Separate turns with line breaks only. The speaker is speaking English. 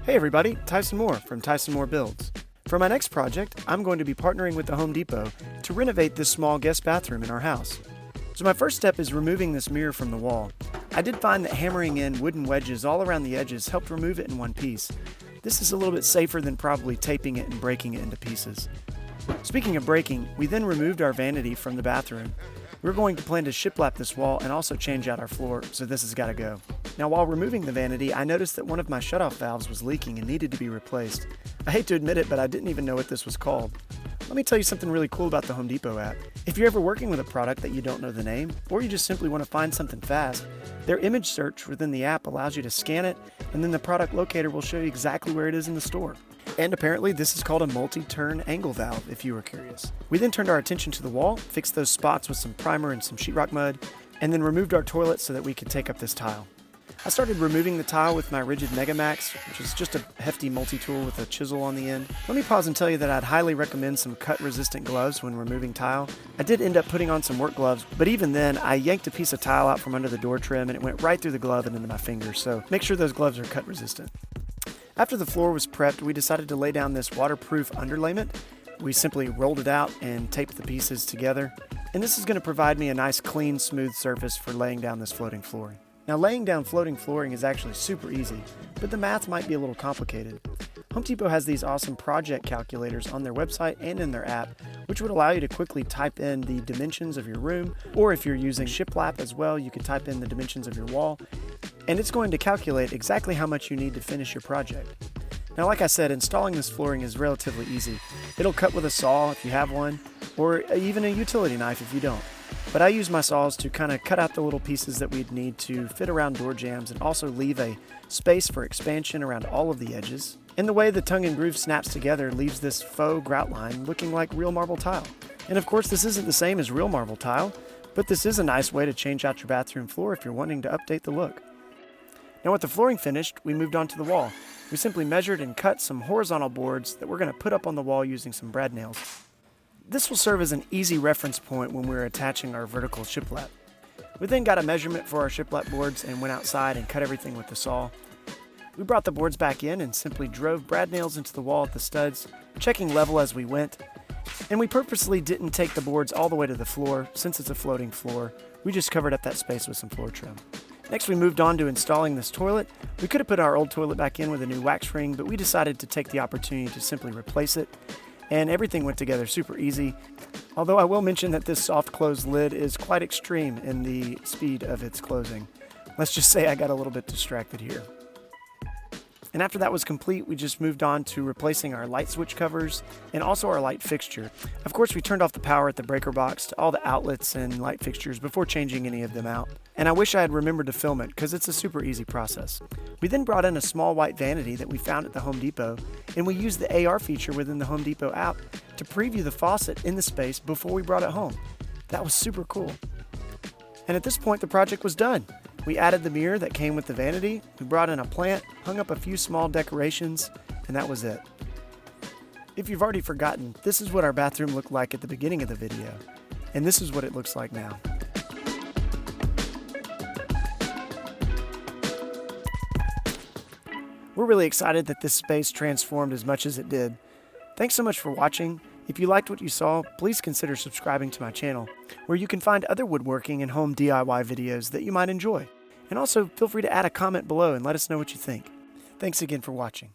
Hey everybody, Tyson Moore from Tyson Moore Builds. For my next project, I'm going to be partnering with the Home Depot to renovate this small guest bathroom in our house. So my first step is removing this mirror from the wall. I did find that hammering in wooden wedges all around the edges helped remove it in one piece. This is a little bit safer than probably taping it and breaking it into pieces. Speaking of breaking, we then removed our vanity from the bathroom. We're going to plan to shiplap this wall and also change out our floor, so this has got to go. Now while removing the vanity, I noticed that one of my shutoff valves was leaking and needed to be replaced. I hate to admit it, but I didn't even know what this was called. Let me tell you something really cool about the Home Depot app. If you're ever working with a product that you don't know the name, or you just simply want to find something fast, their image search within the app allows you to scan it, and then the product locator will show you exactly where it is in the store. And apparently this is called a multi-turn angle valve, if you were curious. We then turned our attention to the wall, fixed those spots with some primer and some sheetrock mud, and then removed our toilet so that we could take up this tile. I started removing the tile with my rigid Mega Max, which is just a hefty multi-tool with a chisel on the end. Let me pause and tell you that I'd highly recommend some cut-resistant gloves when removing tile. I did end up putting on some work gloves, but even then, I yanked a piece of tile out from under the door trim and it went right through the glove and into my finger, so make sure those gloves are cut-resistant. After the floor was prepped, we decided to lay down this waterproof underlayment. We simply rolled it out and taped the pieces together, and this is going to provide me a nice clean, smooth surface for laying down this floating flooring. Now laying down floating flooring is actually super easy, but the math might be a little complicated. Home Depot has these awesome project calculators on their website and in their app, which would allow you to quickly type in the dimensions of your room, or if you're using Shiplap as well, you could type in the dimensions of your wall, and it's going to calculate exactly how much you need to finish your project. Now like I said, installing this flooring is relatively easy. It'll cut with a saw if you have one, or even a utility knife if you don't. But I use my saws to kind of cut out the little pieces that we'd need to fit around door jambs and also leave a space for expansion around all of the edges. And the way the tongue and groove snaps together leaves this faux grout line looking like real marble tile. And of course this isn't the same as real marble tile, but this is a nice way to change out your bathroom floor if you're wanting to update the look. Now with the flooring finished, we moved on to the wall. We simply measured and cut some horizontal boards that we're going to put up on the wall using some brad nails. This will serve as an easy reference point when we're attaching our vertical shiplap. We then got a measurement for our shiplap boards and went outside and cut everything with the saw. We brought the boards back in and simply drove brad nails into the wall at the studs, checking level as we went. And we purposely didn't take the boards all the way to the floor since it's a floating floor. We just covered up that space with some floor trim. Next we moved on to installing this toilet. We could have put our old toilet back in with a new wax ring, but we decided to take the opportunity to simply replace it. And everything went together super easy. Although I will mention that this soft close lid is quite extreme in the speed of its closing. Let's just say I got a little bit distracted here. And after that was complete, we just moved on to replacing our light switch covers and also our light fixture. Of course, we turned off the power at the breaker box to all the outlets and light fixtures before changing any of them out. And I wish I had remembered to film it because it's a super easy process. We then brought in a small white vanity that we found at the Home Depot, and we used the AR feature within the Home Depot app to preview the faucet in the space before we brought it home. That was super cool. And at this point, the project was done. We added the mirror that came with the vanity, we brought in a plant, hung up a few small decorations, and that was it. If you've already forgotten, this is what our bathroom looked like at the beginning of the video, and this is what it looks like now. We're really excited that this space transformed as much as it did. Thanks so much for watching. If you liked what you saw, please consider subscribing to my channel, where you can find other woodworking and home DIY videos that you might enjoy. And also, feel free to add a comment below and let us know what you think. Thanks again for watching.